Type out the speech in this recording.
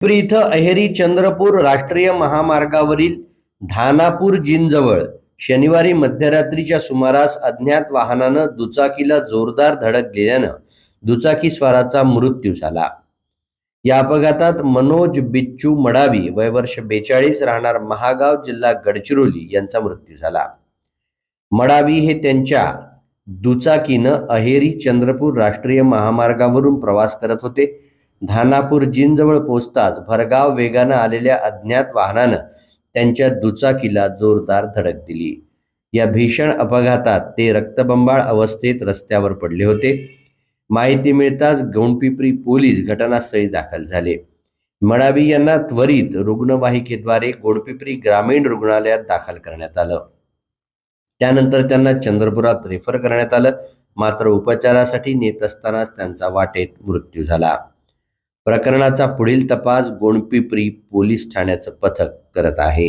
पिंपरी इथं अहेरी चंद्रपूर राष्ट्रीय महामार्गावरील धानापूर जीनजवळ शनिवारी मध्यरात्रीच्या सुमारास अज्ञात वाहनानं दुचाकीला जोरदार धडक दिल्यानं दुचाकीस्वाराचा मृत्यू झाला। या अपघातात मनोज बिच्चू मडावी वय वर्ष 42 राहणार महागाव जिल्हा गडचिरोली यांचा मृत्यू झाला। मडावी हे त्यांच्या दुचाकीनं अहेरी चंद्रपूर राष्ट्रीय महामार्गावरून प्रवास करत होते। धानापूर जीनजवळ पोहोचताच भरधाव वेगानं आलेल्या अज्ञात वाहनानं त्यांच्या दुचाकीला जोरदार धडक दिली। या भीषण अपघातात ते रक्तबंबाळ अवस्थेत रस्त्यावर पडले होते। माहिती मिळताच गोंडपिंपरी पोलीस घटनास्थळी दाखल झाले। मडावी यांना त्वरित रुग्णवाहिकेद्वारे गोंडपिंपरी ग्रामीण रुग्णालयात दाखल करण्यात आलं। त्यानंतर त्यांना चंद्रपुरात रेफर करण्यात आलं, मात्र उपचारासाठी नेत असतानाच त्यांचा वाटेत मृत्यू झाला। प्रकरणाचा पुढील तपास गोंडपिंपरी पोलीस ठाण्याचं पथक करत आहे।